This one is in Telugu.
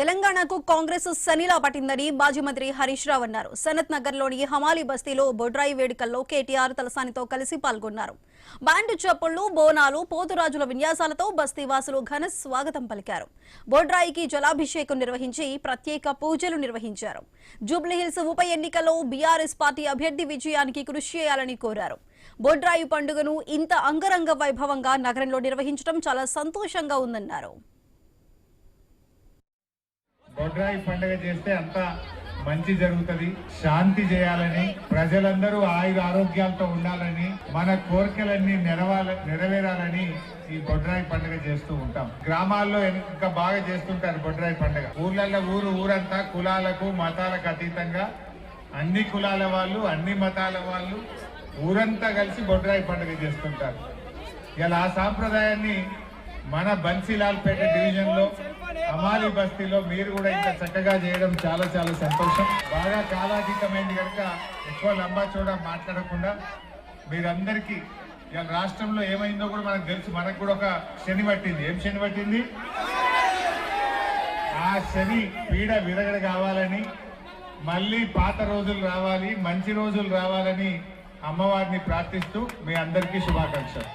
తెలంగాణకు కాంగ్రెస్ శనిలా పట్టిందని మాజీ మంత్రి హరీష్ రావు అన్నారు. సనత్ నగర్లోని హమాలి బస్తీలో బొడ్రాయి వేడుకల్లో కేటీఆర్ తలసానితో కలిసి పాల్గొన్నారు. బ్యాండ్ చప్పుళ్లు, బోనాలు, పోతురాజుల విన్యాసాలతో బస్తీవాసులు ఘన స్వాగతం పలికారు. బొడ్రాయికి జలాభిషేకం నిర్వహించి ప్రత్యేక పూజలు నిర్వహించారు. జూబ్లీహిల్స్ ఉప ఎన్నికల్లో బీఆర్ఎస్ పార్టీ అభ్యర్థి విజయానికి కృషి చేయాలని కోరారు. బొడ్రాయి పండుగను ఇంత అంగరంగ వైభవంగా నగరంలో నిర్వహించడం చాలా సంతోషంగా ఉందన్నారు. బొడ్రాయి పండుగ చేస్తే అంత మంచి జరుగుతుంది, శాంతి చేయాలని, ప్రజలందరూ ఆయుర ఆరోగ్యాలతో ఉండాలని, మన కోరికలన్నీ నెరవేరాలని ఈ బొడ్రాయి పండుగ చేస్తూ ఉంటాం. గ్రామాల్లో ఇంకా బాగా చేస్తుంటారు బొడ్రాయి పండుగ. ఊర్లలో ఊరంతా కులాలకు మతాలకు అతీతంగా అన్ని కులాల వాళ్ళు, అన్ని మతాల వాళ్ళు ఊరంతా కలిసి బొడ్రాయి పండుగ చేస్తుంటారు. ఇలా ఆ సాంప్రదాయాన్ని మన బన్సీలాల్పేట డివిజన్ లో హమాలి బస్తీలో మీరు కూడా ఇంకా చక్కగా చేయడం చాలా చాలా సంతోషం. బాగా కాలాతీతమైంది కనుక ఎక్కువ లంబా చూడ మాట్లాడకుండా మీరందరికీ ఇలా రాష్ట్రంలో ఏమైందో కూడా మనకు తెలుసు. మనకు కూడా ఒక శని పట్టింది. ఏం శని పట్టింది? ఆ శని పీడ విరగడ కావాలని, మళ్ళీ పాత రోజులు రావాలి, మంచి రోజులు రావాలని అమ్మవారిని ప్రార్థిస్తూ మీ అందరికీ శుభాకాంక్షలు.